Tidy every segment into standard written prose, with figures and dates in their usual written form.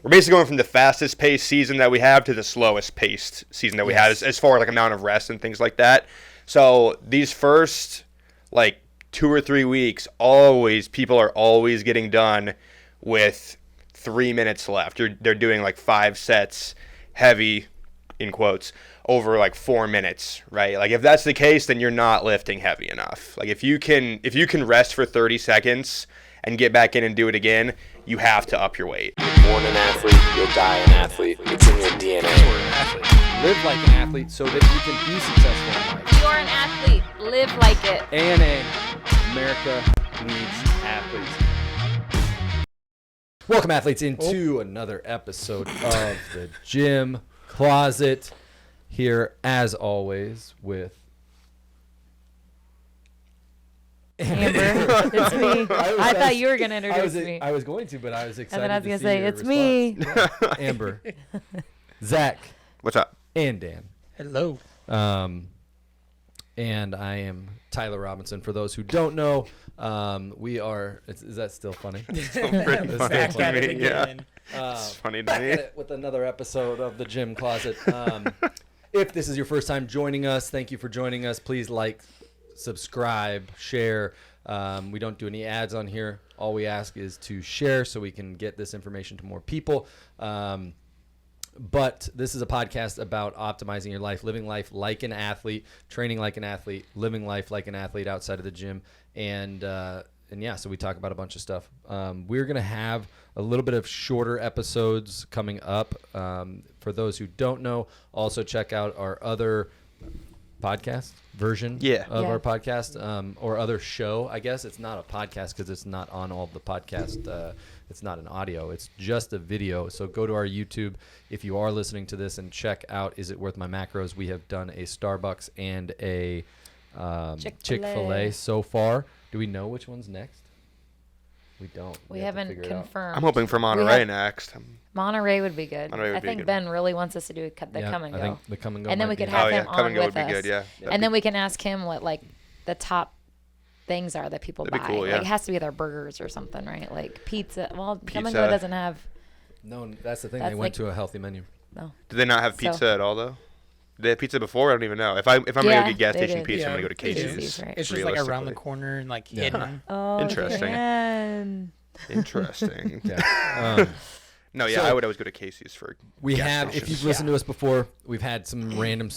we're basically going from the fastest paced season that we have to the slowest paced season that we have as far as like amount of rest and things like that. So these first like 2 or 3 weeks, people are always getting done with 3 minutes left. They're doing like 5 sets, heavy, in quotes, over like 4 minutes, right? Like if that's the case, then you're not lifting heavy enough. Like if you can rest for 30 seconds and get back in and do it again, you have to up your weight. You're born an athlete, you'll die an athlete. It's in your DNA. You're an athlete. Live like an athlete so that you can be successful in life. You're an athlete. Live like it. ANA, America needs athletes. Welcome, athletes, into another episode of the Gym Closet. Here, as always, with Amber. It's me. I thought you were going to introduce me. I was going to, but I was excited. And then I was going to say, it's me. Yeah. Amber, Zach, What's up? and Dan. Hello. And I am Tyler Robinson. For those who don't know, we are. Is that still funny? It's pretty funny Back to at it me, yeah. again. It's funny to Back me. at it with another episode of the Gym Closet. If this is your first time joining us, thank you for joining us. Please like, subscribe, share. We don't do any ads on here. All we ask is to share so we can get this information to more people. But this is a podcast about optimizing your life, living life like an athlete, training like an athlete, living life like an athlete outside of the gym. And yeah, so we talk about a bunch of stuff. We're going to have a little bit of shorter episodes coming up. For those who don't know, also check out our other podcast version of our podcast, or other show, I guess. It's not a podcast because it's not on all of the podcast. It's not an audio. It's just a video. So go to our YouTube if you are listening to this and check out Is It Worth My Macros? We have done a Starbucks and a Chick-fil-A so far. Do we know which one's next? We don't. We haven't confirmed. I'm hoping for Monterey next. Monterey would be good. Monterey would I be think good. Ben really wants us to do the come and I go. think the come and go. And then we might could be have Oh, yeah, him come on and go with would be us. good, yeah. And then we can ask him what like the top things are that people That'd buy. be cool, yeah. Like, it has to be their burgers or something, right? Like pizza. Well, come and Pizza. go doesn't have. No, that's the thing. That's They went like- to a healthy menu. No. Do they not have So- pizza at all though? Did they have pizza before? I don't even know. If I'm gonna Yeah, go get gas they station did. pizza, I'm Yeah, gonna go to they do. Casey's. Right. It's just like around the realistically. corner and like Yeah. hidden. Oh, Interesting. Dan. Interesting. Yeah. No, yeah, So- I would always go to Casey's for. We gas have, if stations. you've listened to us before, we've had some random,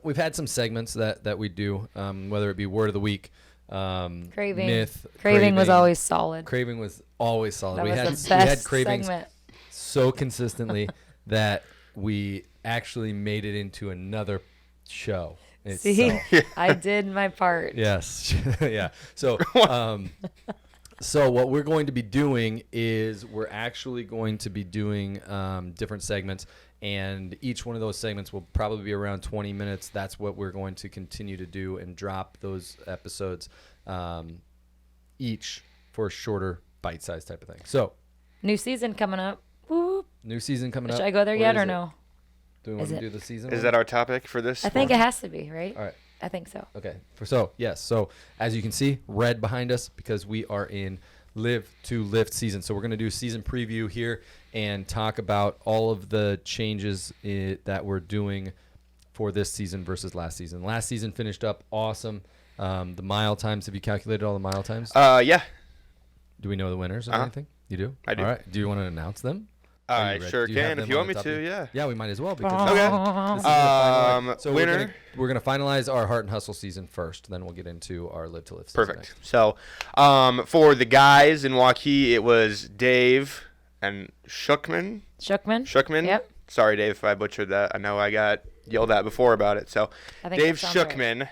we've had some segments that we do, whether it be word of the week, Craving. myth, Craving was always solid. Craving was always solid. That we was had the we had best cravings segment. so consistently that we actually made it into another show. See, itself. I did my part. Yes. Yeah. So, so what we're going to be doing is we're actually going to be doing different segments, and each one of those segments will probably be around 20 minutes. That's what we're going to continue to do and drop those episodes each for a shorter bite-sized type of thing. So, New season coming up. Whoop. new season coming up. Should I go there yet or no? Do we want to do the season? Is one? that our topic for this? I think one? it has to be, right? All right. I think so. Okay. Yes. So as you can see, red behind us because we are in Live to Lift season. So we're going to do a season preview here and talk about all of the changes that we're doing for this season versus last season. Last season finished up awesome. The mile times, have you calculated all the mile times? Yeah. Do we know the winners or anything? You do? I do. All right. Do you want to announce them? I ready? sure Do you have can. them If you on want me the top to, of your- yeah. Yeah, we might as well because Okay. this is the final one. So winner. we're gonna finalize our Heart and Hustle season first, then we'll get into our Live to Lift season Perfect. next. So, for the guys in Waukee, it was Dave and Shookman. Shookman? Yep. Sorry, Dave, if I butchered that. I know I got yelled at before about it. So, I think Dave that sounds right. Shookman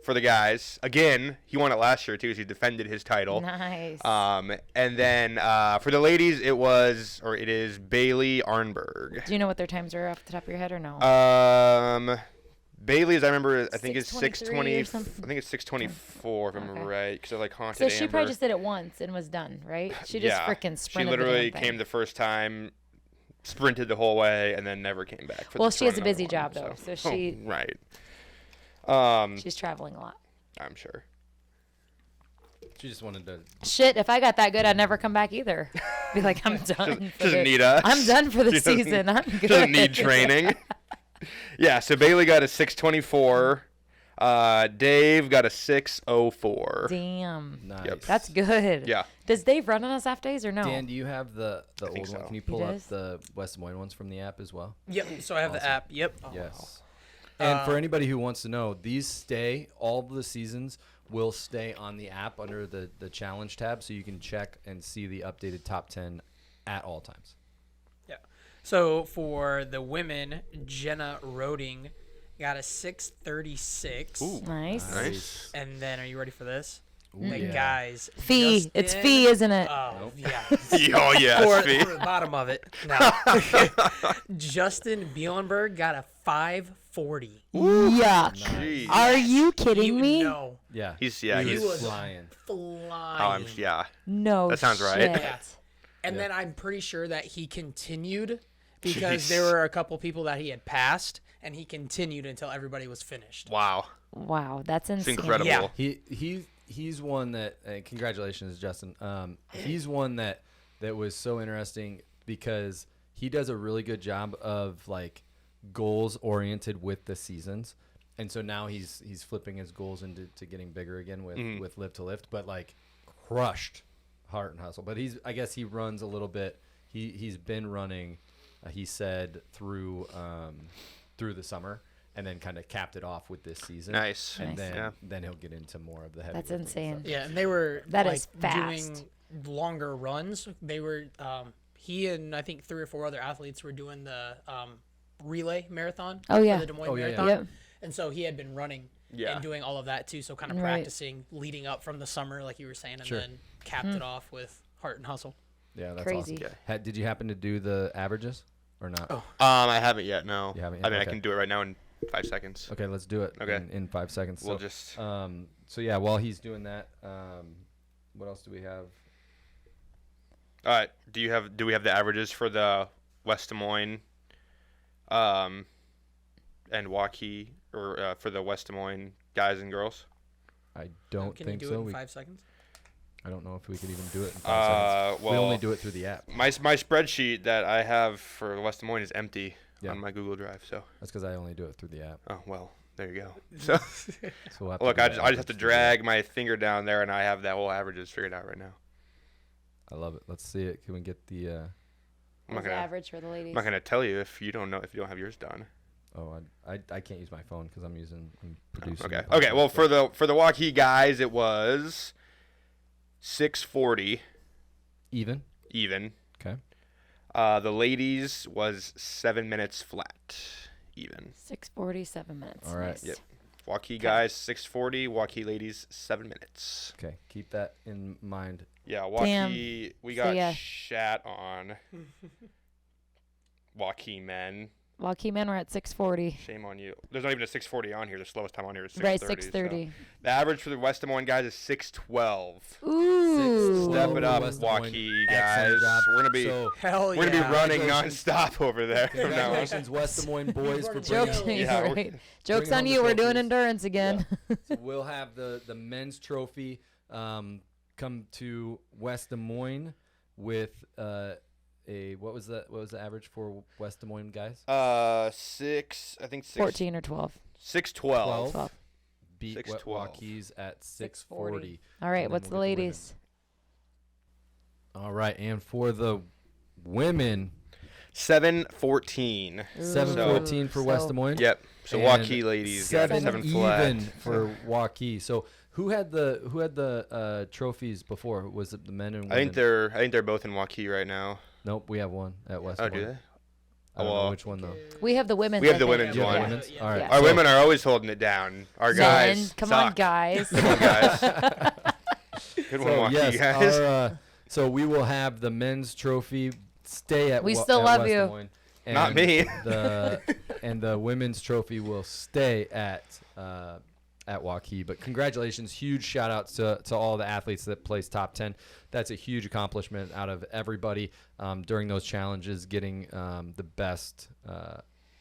for the guys. Again, he won it last year, too, because he defended his title. Nice. And then for the ladies, it is Bailey Arnberg. Do you know what their times are off the top of your head or no? Bailey's, I remember, I think is 6:23 6:20. or something? I think it's 6:24 if I remember Okay. right, because I like haunted so she Amber. probably just did it once and was done, right? She just freaking sprinted. She literally the damn came thing. the first time, sprinted the whole way, and then never came back. Well, she has a busy job, though, so she- right. She's traveling a lot. I'm sure. She just wanted to. Shit, if I got that good, I'd never come back either. Be like, I'm done. Doesn't need us. I'm done for the She doesn't- season. I'm good. Doesn't need training. Yeah, so Bailey got a 624. Dave got a 604. Damn. Nice. Yep. That's good. Yeah. Does Dave run on us half days or no? Dan, do you have the think old so. one? Can you He pull up does? the West Des Moines ones from the app as well? Yep. So I have the app. Yep. Yes. And for anybody who wants to know, these stay, all the seasons will stay on the app under the challenge tab, so you can check and see the updated top 10 at all times. Yeah. So for the women, Jenna Roding got a 636. Ooh. Nice. Nice. And then, are you ready for this? Ooh, The yeah. guys. Fee. It's Justin- Fee, isn't it? Oh, yeah. Oh, yeah. for, Fee. for the bottom of it. No. Justin Bielenberg got a 540. Yuck. Jeez. Are you kidding me? No. Yeah. He's he he's was flying. Flying. yeah. No. That sounds right. shit. Yeah. And then I'm pretty sure that he continued because Jeez. there were a couple people that he had passed, and he continued until everybody was finished. Wow. Wow, that's insane. incredible. Yeah. He's one that congratulations, Justin. He's one that was so interesting because he does a really good job of like goals oriented with the seasons, and so now he's flipping his goals into getting bigger again with Live to Lift, but like crushed Heart and Hustle. But I guess he runs a little bit. He's been running. He said through the summer. And then kind of capped it off with this season. Nice. And Nice. then he'll get into more of the heavy. That's lifting insane. stuff. Yeah, and they were That like is fast. doing longer runs. They were he and I think 3 or 4 other athletes were doing the relay marathon. Oh, yeah. For the Des Moines Oh, yeah, yeah. Marathon. Yep. And so he had been running Yeah. and doing all of that too. So kind of Right. practicing leading up from the summer, like you were saying, and Sure. then capped it off with Heart and Hustle. Yeah, that's Crazy. awesome. Did you happen to do the averages or not? Oh. I haven't yet. No. You haven't I yet? mean, I Okay. can do it right now in 5 seconds. Okay, let's do it. Okay. In 5 seconds. We'll so, just. So yeah, while he's doing that, what else do we have? All right. Do we have the averages for the West Des Moines, and Waukee, or for the West Des Moines guys and girls? I don't Can you think do so. it in 5 seconds? I don't know if we could even do it in 5 seconds. We Well, only do it through the app. my spreadsheet that I have for West Des Moines is empty Yeah. on my Google Drive. So, That's because I only do it through the app. oh well, there you go. So, So we'll have to look, do I the just have to average through the app. drag my finger down there, and I have that whole averages figured out right now. I love it. Let's see it. Can we get the? I'm not What's the gonna. average for the ladies? I'm not gonna tell you if you don't have yours done. Oh, I can't use my phone because I'm producing. Okay. the Okay. Well, podcast, for the Waukee guys, it was 640 even. even. Okay. The ladies was 7 minutes flat even. 6:47 minutes. All right. Nice. Yep. Waukee guys 640. Waukee ladies 7 minutes. Okay. Keep that in mind. Yeah. Damn. Waukee. We So, got yeah. shat on. Waukee men. Waukee men were at 6:40. Shame on you. There's not even a 640 on here. The slowest time on here is 6:30. Right, so 6:30. the average for the West Des Moines guys is 612. Ooh. Step it up, West Des Moines. Waukee Excellent guys. job. We're gonna be So, Hell we're gonna be running Congratulations. nonstop over there from now on. congratulations, West Des Moines boys, for Joking. bringing. Yeah, we're- right. Joke's bringing on home you. the We're doing trophies. endurance again. So we'll have the men's trophy come to West Des Moines with what was the average for West Des Moines guys? 14 or 12. 612. 12. Beat 612. Waukees at 640. All right. And then What's the we'll get the ladies? All right, and for the women, 714. 714 for West Des Moines. Yep. So And Waukee ladies got 7 flat. even for Waukee. So who had the trophies before? Was it the men and women? I think they're both in Waukee right now. Nope, we have one at West Oh, Des do Moines. they? I don't know well, which one though. We have the women's. We have I the think. women's You have the one. women's? Yeah. All right. Yeah. Our so- women are always holding it down. Our Men, guys. come on, suck. guys. Come on, guys. Good one, So Waukee yes, guys. so we will have the men's trophy stay at. We Wa- still at love West Des you. Moines, Not and me. The women's trophy will stay at Waukee. But congratulations, huge shout out to all the athletes that placed top 10. That's a huge accomplishment out of everybody during those challenges, getting the best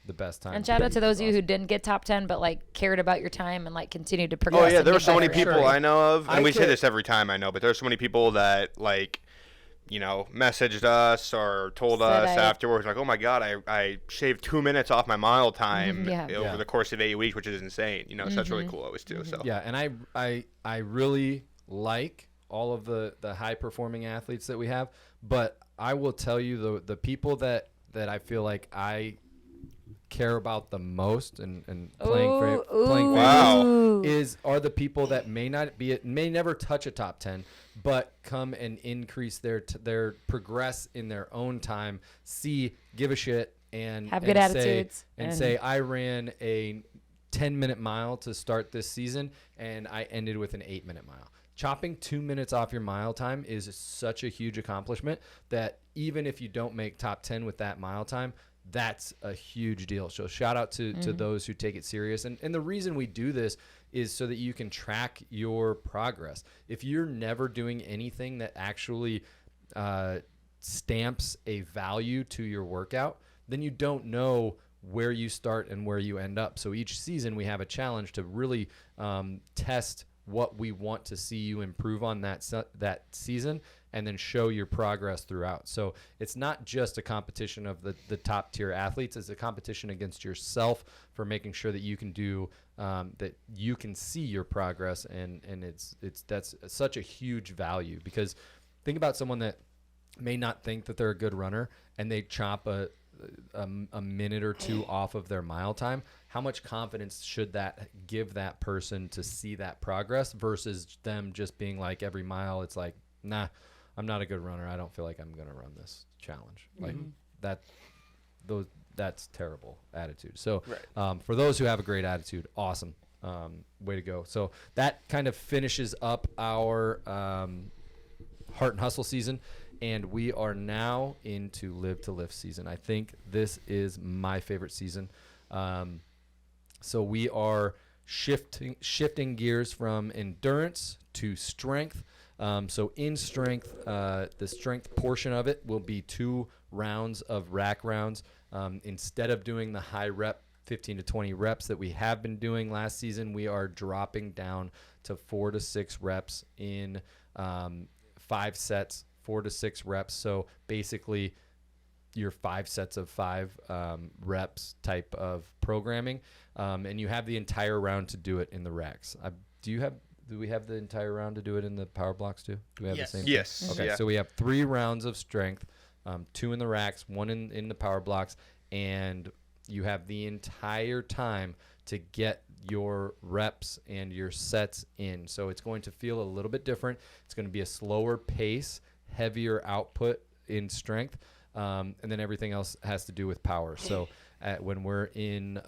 the best time. And shout out to those of you who didn't get top 10, but like cared about your time and like continued to progress. Oh yeah, and there get were so many better. people I know of, and I we say could- this every time I know, but there's so many people that like, messaged us or told Said us I- afterwards, like, oh my god, I shaved 2 minutes off my mile time Yeah. over Yeah. the course of 8 weeks, which is insane. So that's really cool always too. So Yeah, and I really like all of the high performing athletes that we have, but I will tell you the people that I feel like I care about the most and playing Wow. favorites are the people that may never touch a top 10, but come and increase their progress in their own time, give a shit and Have good say, attitudes and and- say I ran a 10-minute mile to start this season and I ended with an 8-minute mile. Chopping 2 minutes off your mile time is such a huge accomplishment that even if you don't make top 10 with that mile time, that's a huge deal. So shout out to those who take it serious. And the reason we do this is so that you can track your progress. If you're never doing anything that actually stamps a value to your workout, then you don't know where you start and where you end up. So each season we have a challenge to really test what we want to see you improve on that season and then show your progress throughout. So it's not just a competition of the top tier athletes, it's a competition against yourself for making sure that you can do that you can see your progress and that's such a huge value. Because think about someone that may not think that they're a good runner and they chop a minute or two off of their mile time. How much confidence should that give that person to see that progress versus them just being like every mile it's like, nah, I'm not a good runner, I don't feel like I'm gonna run this challenge. Like that's terrible attitude. So for those who have a great attitude, awesome, way to go. So that kind of finishes up our Heart and Hustle season, and we are now into Live to Lift season. I think this is my favorite season. So we are shifting gears from endurance to strength. So in strength, the strength portion of it will be 2 rounds of rack rounds. Instead of doing the high rep 15 to 20 reps that we have been doing last season, we are dropping down to 4 to 6 reps in 5 sets, 4 to 6 reps. So basically your 5 sets of 5 reps type of programming. And you have the entire round to do it in the racks. Do we have the entire round to do it in the power blocks too? Do we have Yes. the same thing? Yes. Okay, Yeah. so we have 3 rounds of strength, 2 in the racks, 1 in the power blocks, and you have the entire time to get your reps and your sets in. So it's going to feel a little bit different. It's going to be a slower pace, heavier output in strength, and then everything else has to do with power. So when we're in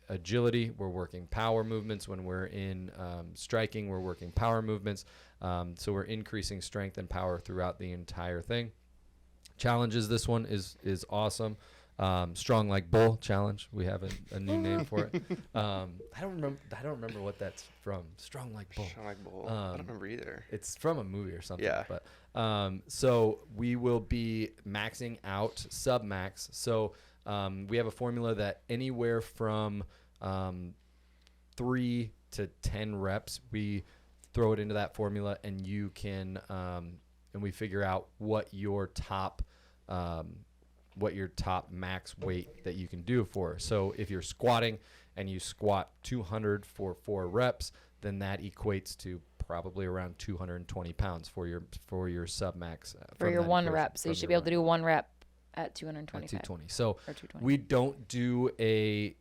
agility, we're working power movements. When we're in striking, we're working power movements. So we're increasing strength and power throughout the entire thing. Challenges, this one is awesome. Strong like bull challenge. We have a new name for it. I don't remember what that's from. Strong like bull. Strong like bull. I don't remember either. It's from a movie or something. Yeah. But so we will be maxing out sub max. So we have a formula that anywhere from 3 to 10 reps, we throw it into that formula, and you can and we figure out what your top max weight that you can do for. So if you're squatting and you squat 200 for 4 reps, then that equates to probably around 220 pounds for your sub max. For your 1 rep. So you should be able to do 1 rep at 225. 220. So Or 220. we don't do a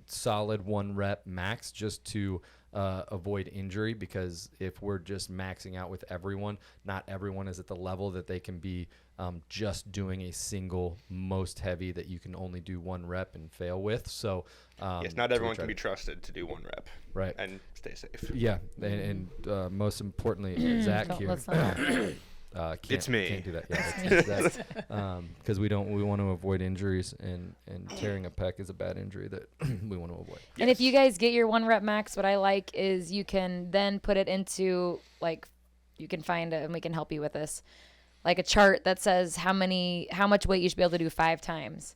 solid 1 rep max just to avoid injury, because if we're just maxing out with everyone, not everyone is at the level that they can be just doing a single most heavy that you can only do 1 rep and fail with. So Yes, not everyone can be trusted to do 1 rep. Right. And stay safe. Yeah, and most importantly, Zach Don't- here. let's not- It's me. Can't do that. Yeah, because we want to avoid injuries, and tearing a pec is a bad injury that we want to avoid. And if you guys get your 1 rep max, what I like is you can then put it into, like, you can find it, and we can help you with this, like a chart that says how much weight you should be able to do 5 times.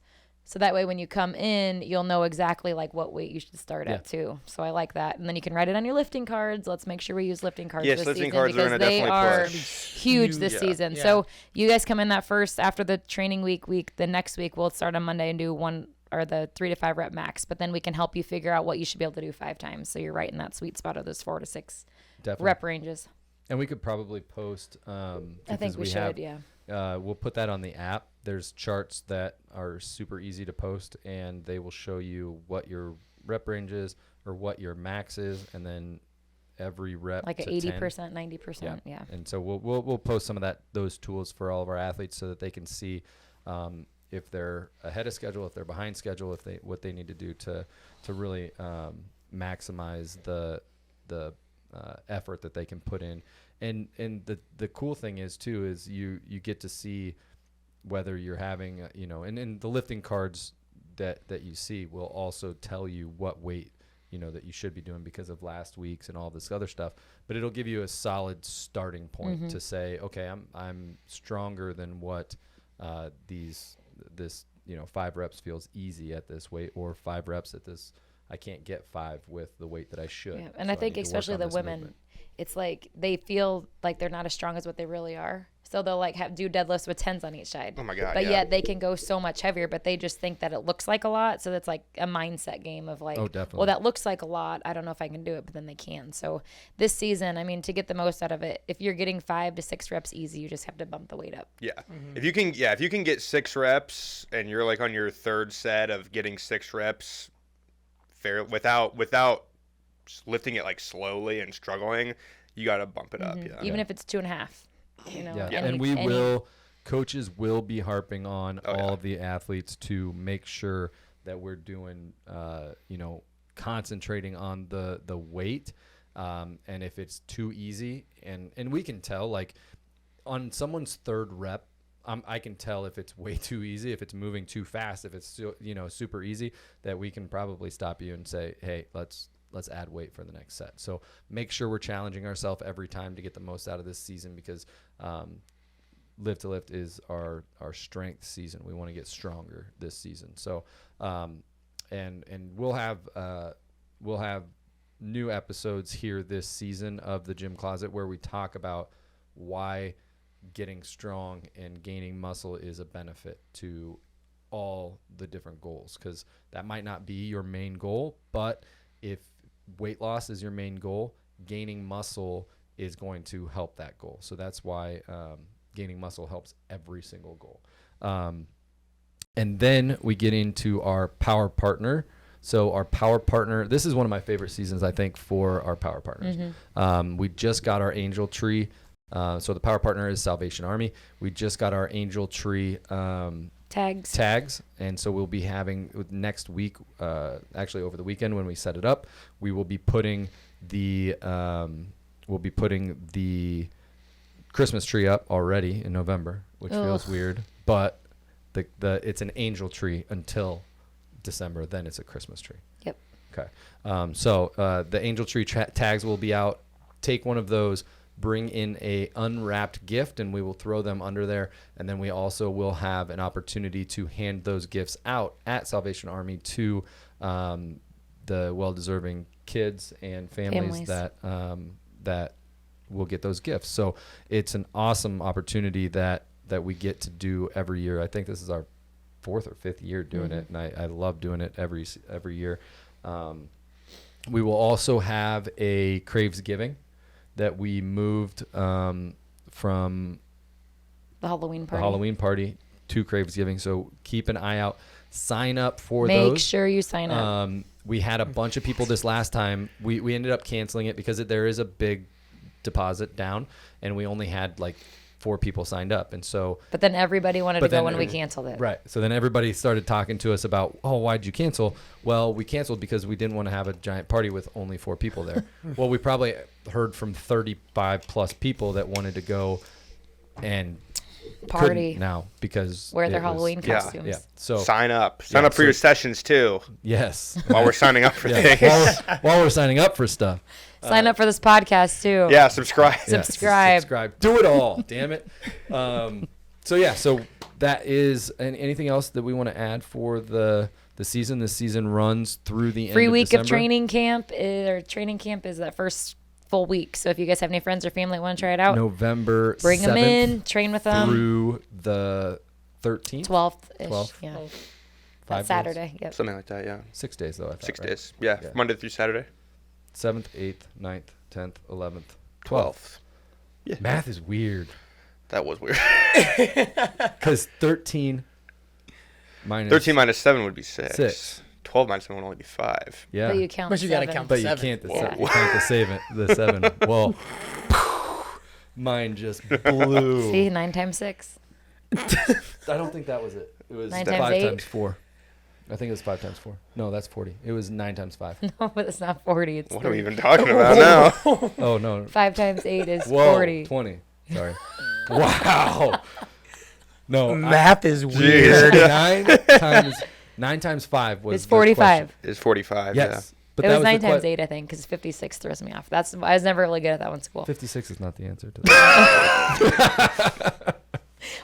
So that way when you come in, you'll know exactly like what weight you should start at too. So I like that. And then you can write it on your lifting cards. Let's make sure we use lifting cards Yes, this lifting season cards are because gonna they definitely are push. huge this Yeah. season. Yeah. So you guys come in that first after the training week, the next week we'll start on Monday and do one or the 3 to 5 rep max, but then we can help you figure out what you should be able to do 5 times. So you're right in that sweet spot of those 4 to 6 Definitely. rep ranges. And we could probably post. I think because we should, have, yeah. We'll put that on the app. There's charts that are super easy to post, and they will show you what your rep range is or what your max is, and then every rep Like to an 10. 80%, 90%. Yeah. And so we'll post some of those tools for all of our athletes so that they can see if they're ahead of schedule, if they're behind schedule, what they need to do to really maximize the effort that they can put in. And the cool thing is too is you get to see whether you're having and the lifting cards that you see will also tell you what weight that you should be doing because of last week's and all this other stuff, but it'll give you a solid starting point to say, okay, I'm stronger than what this 5 reps feels easy at this weight, or 5 reps at this I can't get 5 with the weight that I should. Yeah. And So I think need to work especially on the this women, movement. it's like they feel like they're not as strong as what they really are. So they'll like do deadlifts with 10s on each side. Oh my God, But yeah. yet they can go so much heavier, but they just think that it looks like a lot. So that's like a mindset game of like, Oh, definitely. well, that looks like a lot. I don't know if I can do it, but then they can. So this season, I mean, to get the most out of it, if you're getting 5 to 6 reps easy, you just have to bump the weight up. Yeah. If you can get 6 reps and you're like on your 3rd set of getting 6 reps fair without lifting it like slowly and struggling, you got to bump it up. Yeah. Even if it's 2.5, Yeah, and we coaches will be harping on all of the athletes to make sure that we're doing, concentrating on the weight. And if it's too easy, and we can tell, like on someone's 3rd rep, I can tell if it's way too easy, if it's moving too fast, if it's super easy, that we can probably stop you and say, hey, let's add weight for the next set. So make sure we're challenging ourselves every time to get the most out of this season, because lift to lift is our strength season. We want to get stronger this season. So and we'll have new episodes here this season of the Gym Closet where we talk about why getting strong and gaining muscle is a benefit to all the different goals, because that might not be your main goal, but if weight loss is your main goal, gaining muscle is going to help that goal. So that's why gaining muscle helps every single goal. And then we get into our power partner. So our power partner, this is one of my favorite seasons, I think, for our power partners. We just got our angel tree. So the power partner is Salvation Army. We just got our angel tree tags, and so we'll be having next week, actually over the weekend when we set it up, we will be putting the Christmas tree up already in November, which feels weird, but it's an angel tree until December, then it's a Christmas tree. Yep. Okay. So the angel tree tags will be out. Take one of those, bring in a unwrapped gift, and we will throw them under there. And then we also will have an opportunity to hand those gifts out at Salvation Army to the well-deserving kids and families that will get those gifts. So it's an awesome opportunity that we get to do every year. I think this is our 4th or 5th year doing it, and I love doing it every year. We will also have a Krave's Giving that we moved from the Halloween party to Krave's Giving. So keep an eye out. Sign up for those. Make sure you sign up. We had a bunch of people this last time. We ended up canceling it because there is a big deposit down, and we only had like 4 people signed up, and so. But then everybody wanted to go when we canceled it. Right. So then everybody started talking to us about, oh, why'd you cancel? Well, we canceled because we didn't want to have a giant party with only 4 people there. Well, we probably heard from 35 plus people that wanted to go and party now because wear their Halloween costumes. Yeah. So sign up for your sessions too. Yes. While we're signing up for things. While we're signing up for stuff. Sign up for this podcast too. Yeah, subscribe. Yeah, subscribe. Do it all. Damn it. So that is, and anything else that we want to add for the season? The season runs through the Free end of week December. of training camp, or training camp is that first full week. So if you guys have any friends or family that want to try it out, November bring 7th them in, train with them. through the 13th. 12th-ish. 12th. Yeah. 5 That's days? Saturday. Yep. Something like that, yeah. 6 days though. I thought, 6 right? days. Yeah, Yeah. Monday through Saturday. 7th, 8th, 9th, 10th, 11th, 12th. 12th. Yeah. Math is weird That was weird. because 13 minus 13 minus 7 would be 6. 6. 12 minus 7 would only be 5. Yeah, But you count But you gotta 7. count but you 7. can't. Yeah. You count the 7. The 7. Well, mine just blew. See, 9 times 6. I don't think that was it. It was 9 5 times 8? times 4. I think it was 5 times 4. No, that's 40. It was 9 times 5. No, but it's not 40. It's What are we 30. even talking about now? Oh no. 5 times 8 is Whoa, 40. 20. Sorry. Wow. No. Math is Jeez. weird. 9 times 5 was It's this 45. question. It's 45, Yes. But It that was 9 the times 8, I think, because 56 throws me off. I was never really good at that one in school. 56 is not the answer to that.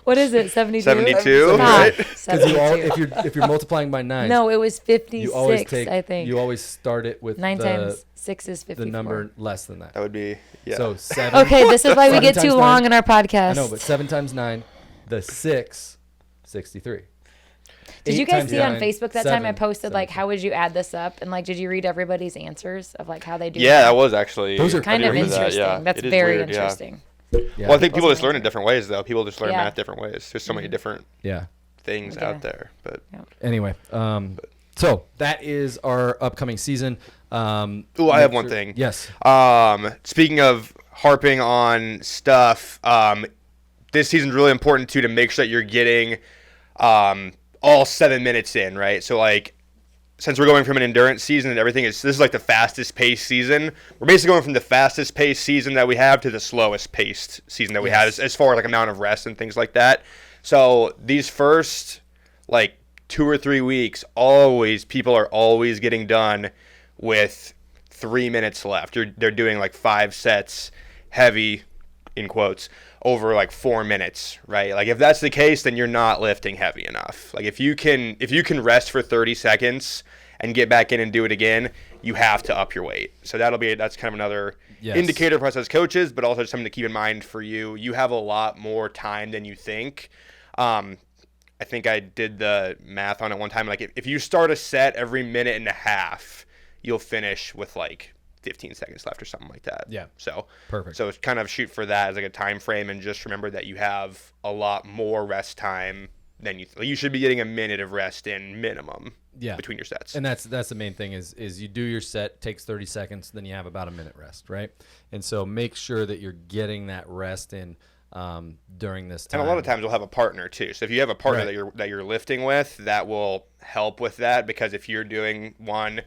What is it? 72? 72, Stop. right? Because 72. if you're multiplying by 9, No, it was 56, you always take I think. you always start it with 9 the, times 6 is 54. the number less than that. That would be, yeah. So 7. Okay, this is why we 7 get times too 9. long in our podcast. I know, but 7 times 9, the 6, 63. Did you 8 guys times see on 9, Facebook that time I 7, posted, like, 73. how would you add this up? And, like, did you read everybody's answers of, like, how they do Yeah, that? that was actually. Those are I Kind do of remember that, interesting. yeah. That's It is very weird, yeah. interesting. Yeah. Well, I think people Those just are learn in different ways, though. People just learn Yeah. math different ways. There's so many different Yeah. things Yeah. out there. But Anyway, so that is our upcoming season. Ooh, I make have one sure- thing. Yes. Speaking of harping on stuff, this season's really important too to make sure that you're getting all 7 minutes in, right? So like, since we're going from an endurance season and everything, this is like the fastest paced season. We're basically going from the fastest paced season that we have to the slowest paced season that we have as far as like amount of rest and things like that. So these first like 2 or 3 weeks, people are always getting done with 3 minutes left. They're doing like 5 sets, heavy, in quotes, over like 4 minutes, right? Like if that's the case, then you're not lifting heavy enough. Like if you can rest for 30 seconds and get back in and do it again, you have to up your weight. So that's kind of another indicator for us as coaches, but also something to keep in mind for you. You have a lot more time than you think. I think I did the math on it one time. Like if you start a set every minute and a half, you'll finish with like 15 seconds left or something like that. Yeah. So Perfect. So kind of shoot for that as like a time frame, and just remember that you have a lot more rest time than you should be getting a minute of rest in minimum. Yeah. Between your sets. And that's the main thing is you do your set, takes 30 seconds, then you have about a minute rest, right? And so make sure that you're getting that rest in during this time. And a lot of times we'll have a partner too. So if you have a partner Right. that you're lifting with, that will help with that, because if you're doing one,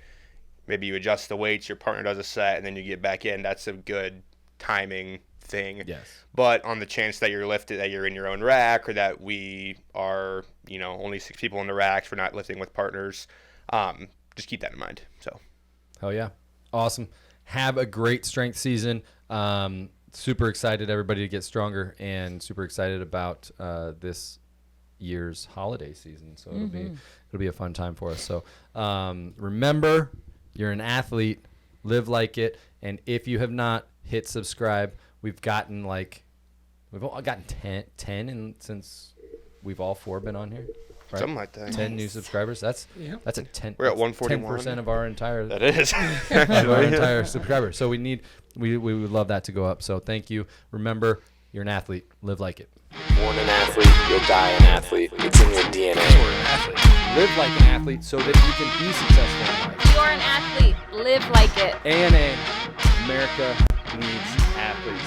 maybe you adjust the weights, your partner does a set, and then you get back in. That's a good timing thing. Yes. But on the chance that you're in your own rack, or that we are, only 6 people in the racks, we're not lifting with partners, just keep that in mind. So. Hell yeah. Awesome. Have a great strength season. Super excited everybody to get stronger, and super excited about this year's holiday season. So it'll be a fun time for us. So remember, you're an athlete, live like it, and if you have not hit subscribe, we've all gotten 10 since we've all 4 been on here. Right? Something like that. 10 new subscribers. That's a 10. We're at 141. 10% of our entire That is. of our entire subscribers. So we would love that to go up. So thank you. Remember, you're an athlete. Live like it. Born an athlete, you'll die an athlete. It's in your DNA. Live like an athlete so that you can be successful in life. You're an athlete. Live like it. ANA, America needs athletes.